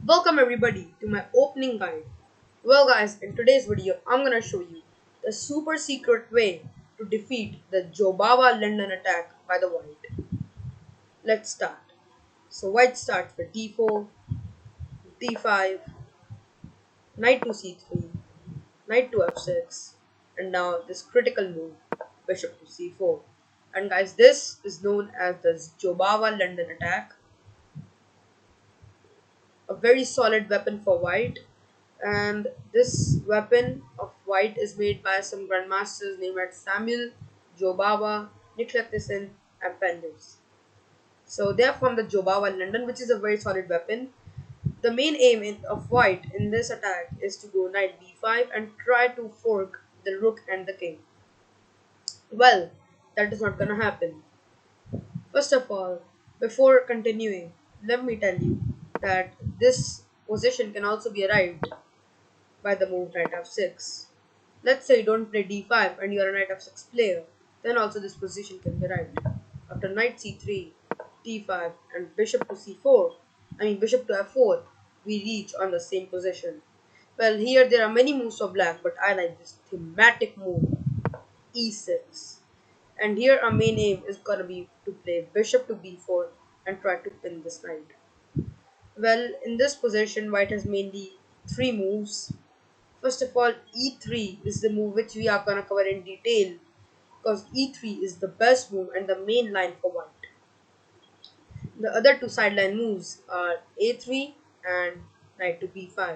Welcome everybody to my opening guide. Well guys, in today's video I'm gonna show you the super secret way to defeat the Jobava London attack by the white. Let's start. So white starts with d4, d5, knight to c3, knight to f6, and now this critical move, bishop to c4. And guys, this is known as the Jobava London attack, a very solid weapon for white. And this weapon of white is made by some grandmasters named as Samuel, Jobava, Attack7, and Penders. So they are from the Jobava London, which is a very solid weapon. The main aim of white in this attack is to go knight b5 and try to fork the rook and the king. Well, that is not gonna happen. First of all, before continuing, let me tell you that this position can also be arrived by the move knight f6. Let's say you don't play d5 and you are a knight f6 player, then also this position can be arrived. After knight c3, d5 and bishop to c4, bishop to f4, we reach on the same position. Well, here there are many moves for black, but I like this thematic move, e6. And here our main aim is gonna be to play bishop to b4 and try to pin this knight. Well, in this position, white has mainly three moves. First of all, e3 is the move which we are gonna cover in detail because e3 is the best move and the main line for white. The other two sideline moves are a3 and knight to b5.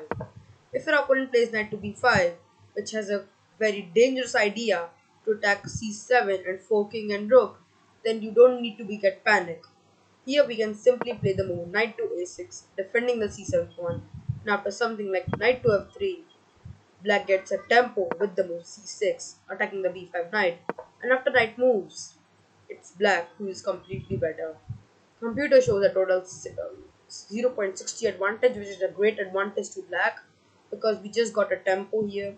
If your opponent plays knight to b5, which has a very dangerous idea to attack c7 and forking and rook, then you don't need to get panic. Here we can simply play the move knight to a6, defending the c7 pawn, and after something like knight to f3, black gets a tempo with the move c6, attacking the b5 knight, and after knight moves, it's black who is completely better. Computer shows a total 0.60 advantage, which is a great advantage to black because we just got a tempo here,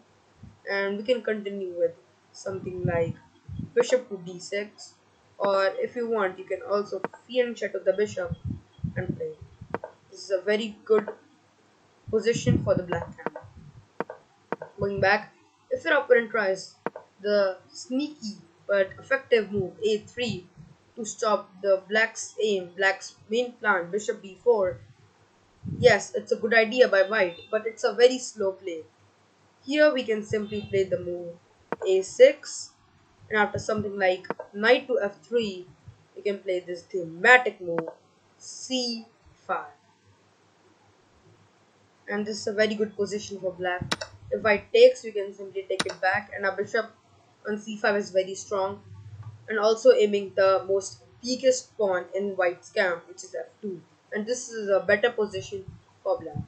and we can continue with something like bishop to d6, or if you want, you can also fiend shadow the bishop and play. This is a very good position for the black hand. Going back, if your opponent tries the sneaky but effective move a3 to stop the black's aim, black's main plan, bishop b4, yes, it's a good idea by white, but it's a very slow play. Here we can simply play the move a6, and after something like knight to f3, we can play this thematic move c5. And this is a very good position for black. If white takes, we can simply take it back, and our bishop on c5 is very strong, and also aiming the most weakest pawn in white's camp, which is f2, and this is a better position for black.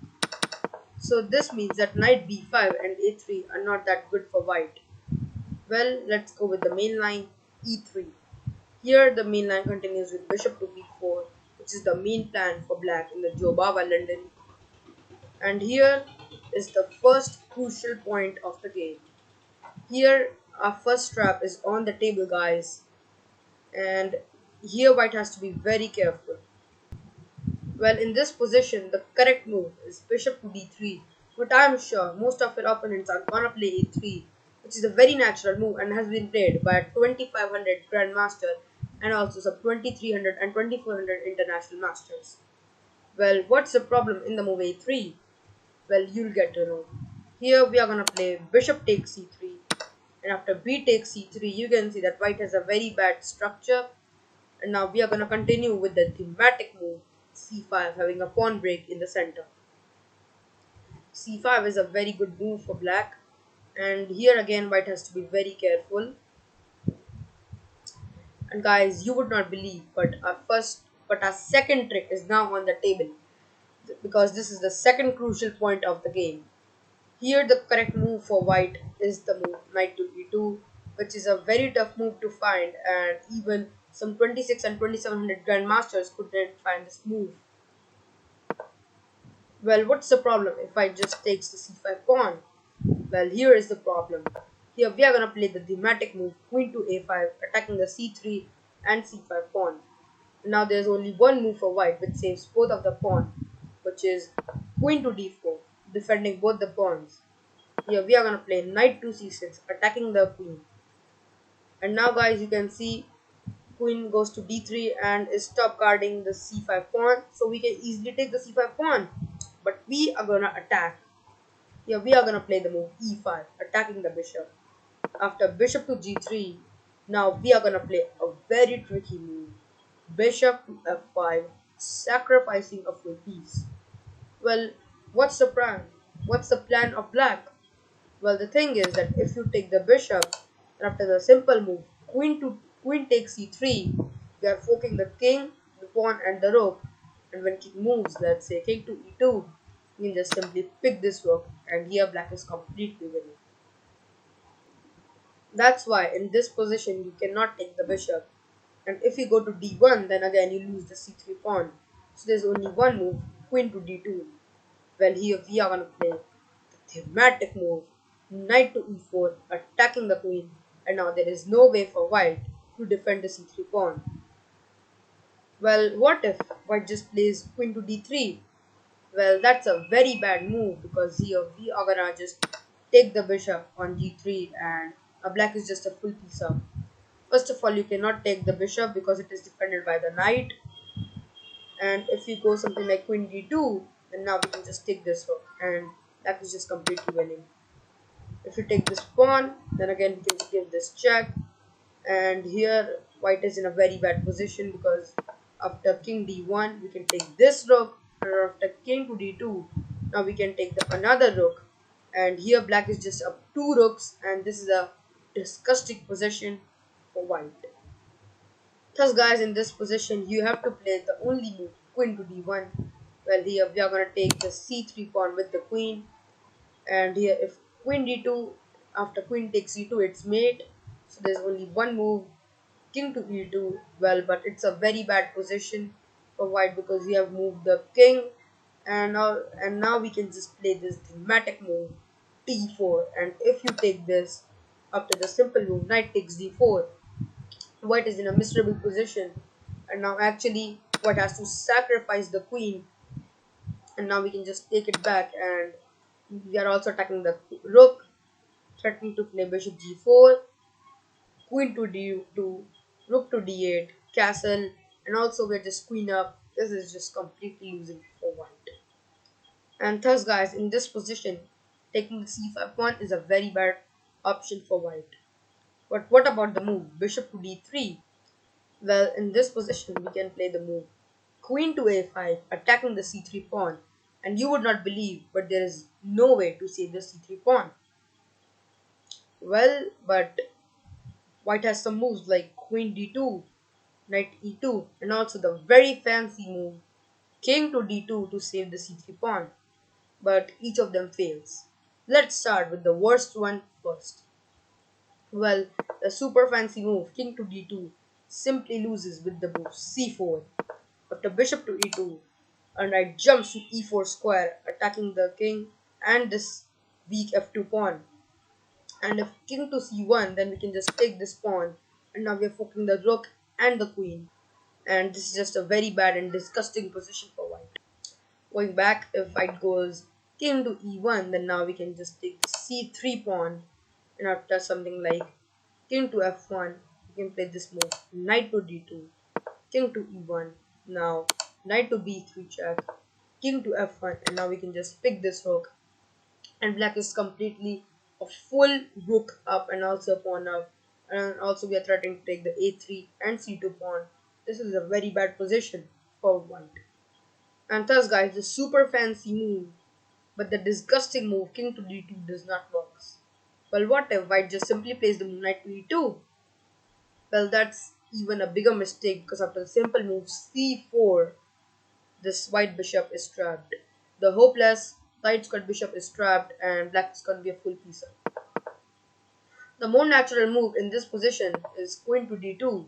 So this means that knight b5 and a3 are not that good for white. Well, let's go with the main line e3. Here the main line continues with bishop to b4, which is the main plan for black in the Jobava London. And here is the first crucial point of the game. Here our first trap is on the table, guys, and here white has to be very careful. Well, in this position the correct move is bishop to d3, but I am sure most of your opponents are gonna play a3, which is a very natural move and has been played by a 2500 grandmaster and also some 2300 and 2400 international masters. Well, what's the problem in the move a3? Well, you'll get to know. Here we are gonna play bishop takes c3, and after b takes c3, you can see that white has a very bad structure. And now we are gonna continue with the thematic move c5, having a pawn break in the center. c5 is a very good move for black, and here again white has to be very careful. And guys, you would not believe, but our second trick is now on the table, because this is the second crucial point of the game. Here the correct move for white is the move knight to e2, which is a very tough move to find, and even some 26 and 2700 grandmasters couldn't find this move. Well, what's the problem if I just takes the c5 pawn? Well, here is the problem. Here we are gonna play the thematic move queen to a5, attacking the c3 and c5 pawn. Now there's only one move for white which saves both of the pawn, which is queen to d4, defending both the pawns. Here we are gonna play knight to c6, attacking the queen. And now guys, you can see queen goes to d3 and is stop guarding the c5 pawn, so we can easily take the c5 pawn. But we are gonna attack. Here we are gonna play the move e5, attacking the bishop. After bishop to g3, now we are gonna play a very tricky move. Bishop to f5, sacrificing a full piece. Well, what's the plan? What's the plan of black? Well, the thing is that if you take the bishop, and after the simple move, queen takes c3, you are forking the king, the pawn, and the rook. And when king moves, let's say king to e2, you can just simply pick this rook, and here black is completely winning. That's why in this position you cannot take the bishop. And if you go to d1, then again you lose the c3 pawn. So there's only one move, queen to d2. Well, here we are gonna play the thematic move, knight to e4, attacking the queen. And now there is no way for white to defend the c3 pawn. Well, what if white just plays queen to d3? Well, that's a very bad move because here we are gonna just take the bishop on g3 and black is just a full piece up. First of all, you cannot take the bishop because it is defended by the knight. And if you go something like queen d2, then now we can just take this rook and black is just completely winning. If you take this pawn, then again we can just give this check. And here white is in a very bad position because after king d1, we can take this rook. And after king to d2, now we can take another rook. And here black is just up two rooks, and this is a disgusting position for white. Thus guys, in this position you have to play the only move, queen to d1. Well, here we are going to take the c3 pawn with the queen, and here if queen d2, after queen takes e2, it's mate. So there's only one move, king to e2. Well, but it's a very bad position for white because we have moved the king, and now we can just play this thematic move, d4. And if you take this, after the simple move knight takes d4, white is in a miserable position, and now actually white has to sacrifice the queen, and now we can just take it back, and we are also attacking the rook, threatening to play bishop g4, queen to d2, rook to d8, castle, and also we're just queen up. This is just completely losing for white. And thus guys, in this position, taking the c5 pawn is a very bad option for white. But what about the move bishop to d3? Well, in this position, we can play the move queen to a5, attacking the c3 pawn. And you would not believe, but there is no way to save the c3 pawn. Well, but white has some moves like queen d2, knight e2, and also the very fancy move king to d2 to save the c3 pawn. But each of them fails. Let's start with the worst one first. Well, the super fancy move king to d2 simply loses with the move c4. After bishop to e2, a knight jumps to e4 square, attacking the king and this weak f2 pawn. And if king to c1, then we can just take this pawn, and now we are forking the rook and the queen. And this is just a very bad and disgusting position for white. Going back, if white goes king to e1, then now we can just take the c3 pawn, and after something like king to f1, we can play this move knight to d2, king to e1, now knight to b3 check, king to f1, and now we can just pick this rook, and black is completely a full rook up and also a pawn up, and also we are threatening to take the a3 and c2 pawn. This is a very bad position for white. And thus guys, the super fancy move but the disgusting move king to d2 does not work. Well, what if white just simply plays the move knight to e2? Well, that's even a bigger mistake because after the simple move c4, this white bishop is trapped. The hopeless white squared bishop is trapped and black is going to be a full piece up. The more natural move in this position is queen to d2.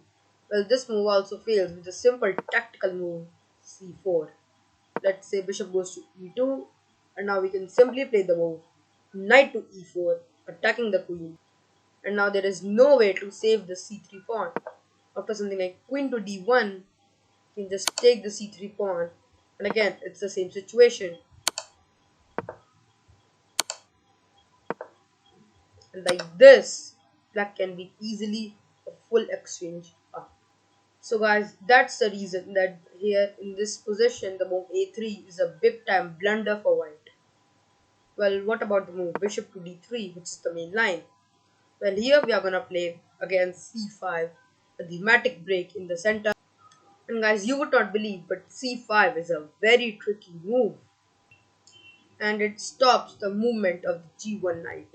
Well, this move also fails with a simple tactical move c4. Let's say bishop goes to e2, and now we can simply play the move knight to e4, attacking the queen. And now there is no way to save the c3 pawn. After something like queen to d1, you can just take the c3 pawn, and again it's the same situation. And like this, black can be easily a full exchange up. So guys, that's the reason that here in this position, the move a3 is a big time blunder for white. Well, what about the move bishop to d3, which is the main line? Well, here we are gonna play against c5, a thematic break in the center. And guys, you would not believe, but c5 is a very tricky move, and it stops the movement of the g1 knight.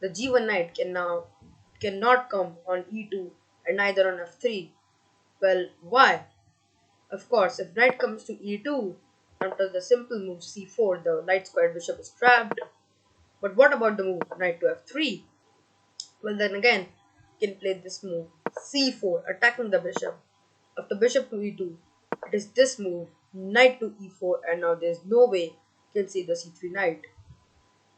The g1 knight cannot come on e2 and neither on f3. Well, why? Of course, if knight comes to e2, after the simple move c4, the knight squared bishop is trapped. But what about the move knight to f3? Well, then again, you can play this move c4, attacking the bishop. After bishop to e2, it is this move, knight to e4, and now there is no way you can see the c3 knight.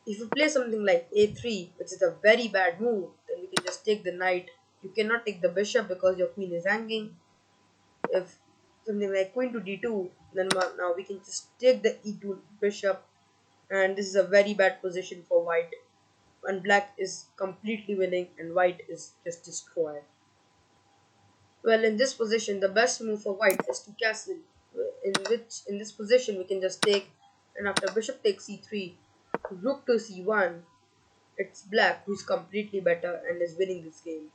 If you play something like a3, which is a very bad move, then you can just take the knight. You cannot take the bishop because your queen is hanging. If something like queen to d2, then now we can just take the e2 bishop, and this is a very bad position for white. And black is completely winning, and white is just destroyed. Well, in this position, the best move for white is to castle, in this position we can just take, and after bishop takes c3, rook to c1, it's black who's completely better and is winning this game.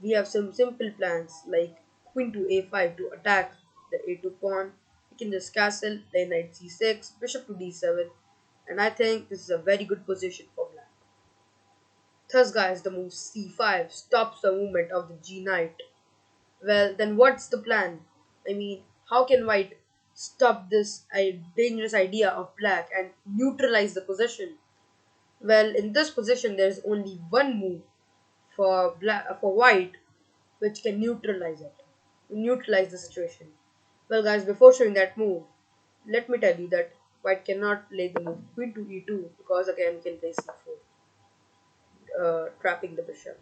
We have some simple plans like queen to a5 to attack the a2 pawn. We can just castle, play knight c6, bishop to d7, and I think this is a very good position for black. Thus, guys, the move c5 stops the movement of the g knight. Well, then what's the plan? I mean, how can white stop this dangerous idea of black and neutralize the position? Well, in this position, there is only one move for white, which can neutralize the situation. Well, guys, before showing that move, let me tell you that white cannot play the move queen to e2 because again can play c4, trapping the bishop.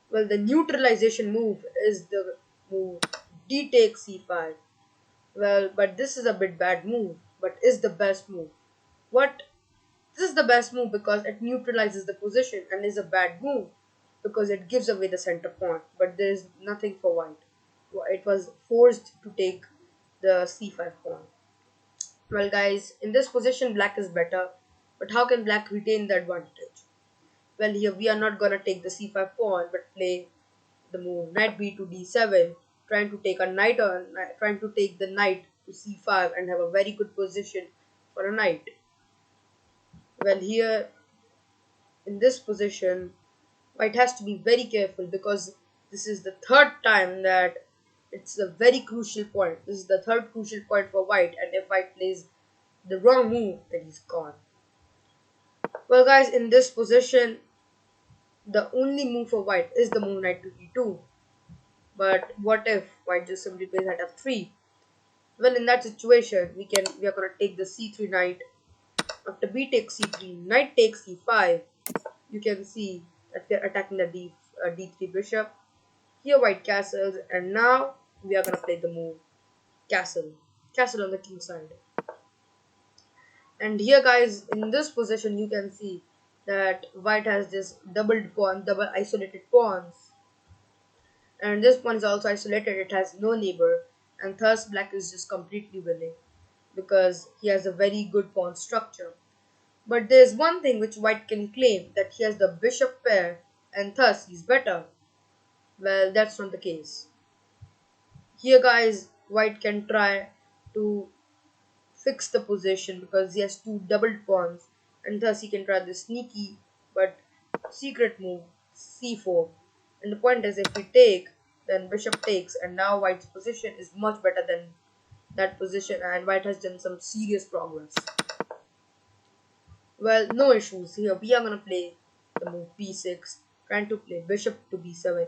Well, the neutralization move is the move d takes c5. Well, but this is a bit bad move, but is the best move. What? This is the best move because it neutralizes the position, and is a bad move because it gives away the center pawn. But there is nothing for white. It was forced to take the c5 pawn. Well, guys, in this position, black is better. But how can black retain the advantage? Well, here we are not gonna take the c5 pawn, but play the move knight b to d7, trying to take a knight on, trying to take the knight to c5 and have a very good position for a knight. Well, here in this position, white has to be very careful because this is the third time that it's a very crucial point. This is the third crucial point for white, and if white plays the wrong move, then he's gone. Well, guys, in this position, the only move for white is the move knight to e2. But what if white just simply plays knight f3? Well, in that situation, we are gonna take the c3 knight. After b takes c3, knight takes c5. You can see that we are attacking the d3 bishop. Here white castles, and now we are gonna play the move castle. Castle on the king side. And here, guys, in this position, you can see that white has this double isolated pawns, and this pawn is also isolated. It has no neighbor, and thus black is just completely winning because he has a very good pawn structure. But there is one thing which white can claim, that he has the bishop pair and thus he's better. Well, that's not the case. Here, guys, white can try to fix the position because he has two doubled pawns, and thus he can try the sneaky but secret move c4. And the point is, if we take, then bishop takes, and now white's position is much better than that position, and white has done some serious progress. Well, no issues. Here we are gonna play the move b6, trying to play bishop to b7.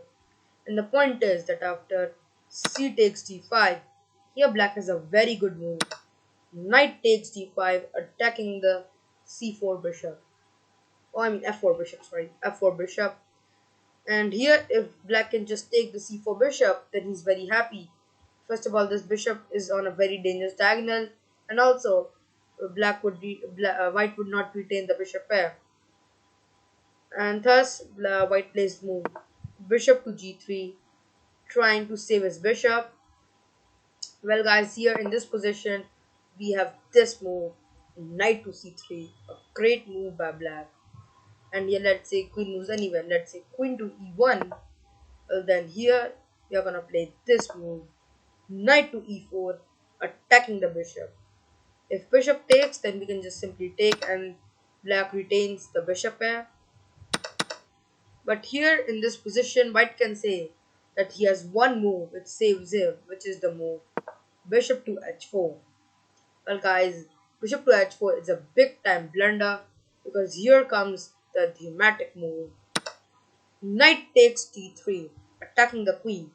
And the point is that after c takes d5, here black has a very good move. Knight takes d5, attacking the c4 bishop. Oh, I mean f4 bishop, sorry, f4 bishop. And here, if black can just take the c4 bishop, then he's very happy. First of all, this bishop is on a very dangerous diagonal, and also white would not retain the bishop pair. And thus white plays move bishop to g3, trying to save his bishop. Well, guys, here in this position, we have this move, knight to c3, a great move by black. And here, let's say queen moves anywhere. Let's say queen to e1. Well, then here we are gonna play this move, knight to e4, attacking the bishop. If bishop takes, then we can just simply take and black retains the bishop pair. But here in this position, white can say that he has one move which saves him, which is the move bishop to h4. Well, guys, bishop to h4 is a big time blunder because here comes the thematic move. Knight takes d3, attacking the queen.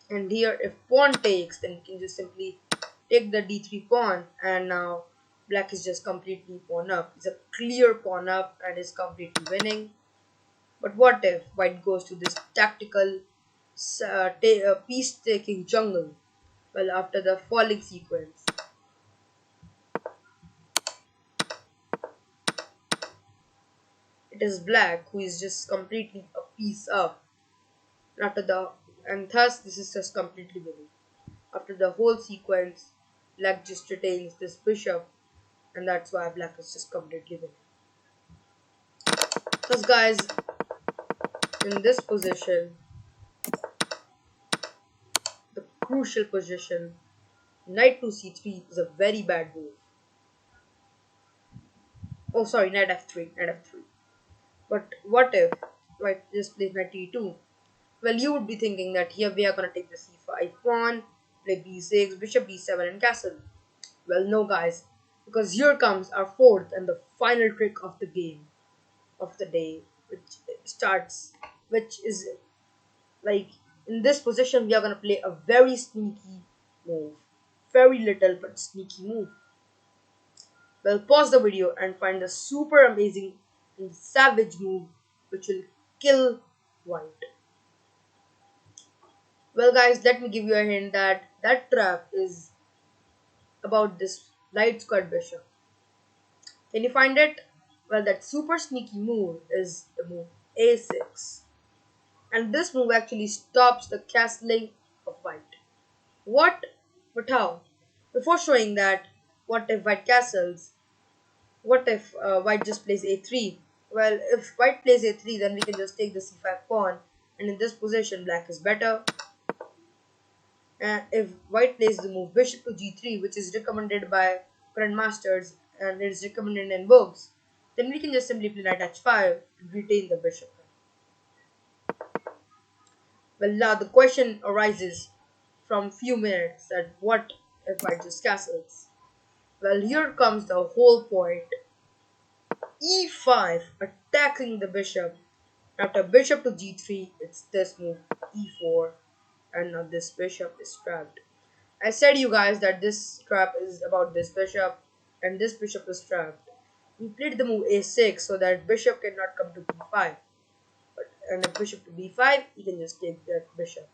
And here, if pawn takes, then we can just simply take the d3 pawn, and now black is just completely pawn up. It's a clear pawn up and is completely winning. But what if white goes to this tactical piece-taking jungle? Well, after the falling sequence, it is black who is just completely a piece up. After the and thus this is just completely winning. After the whole sequence, black just retains this bishop, and that's why black is just completely winning. Thus, guys, in this position, the crucial position, knight to c3 is a very bad move. Oh, sorry, knight f3, knight f3. But what if white just plays knight e2? Well, you would be thinking that here we are gonna take the c5 pawn, play b6, bishop b7, and castle. Well, no, guys, because here comes our fourth and the final trick of the game of the day, which is like in this position we are gonna play a very sneaky move, very little but sneaky move. Well, pause the video and find the super amazing and savage move which will kill white. Well, guys, let me give you a hint that that trap is about this light squared bishop. Can you find it? Well, that super sneaky move is the move a6. And this move actually stops the castling of white. What? But how? Before showing that, what if white castles? What if white just plays a3? Well, if white plays a3, then we can just take the c5 pawn, and in this position, black is better. And if white plays the move bishop to g3, which is recommended by grandmasters and it is recommended in books, then we can just simply play knight h5 and retain the bishop. Well, now the question arises from few minutes that what if white just castles? Well, here comes the whole point. e5, attacking the bishop. After bishop to g3, it's this move e4, and now this bishop is trapped. I said you guys that this trap is about this bishop, and this bishop is trapped. We played the move a6 so that bishop cannot come to b5. And if bishop to b5, you can just take that bishop.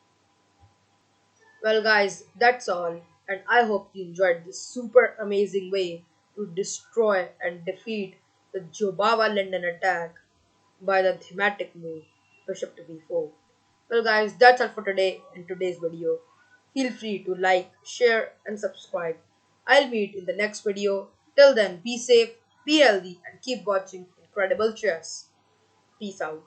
Well, guys, that's all, and I hope you enjoyed this super amazing way to destroy and defeat the Jobava London attack by the thematic move bishop to b4. Well, guys, that's all for today in today's video. Feel free to like, share, and subscribe. I'll meet in the next video. Till then, be safe, be healthy, and keep watching Incredible Chess. Peace out.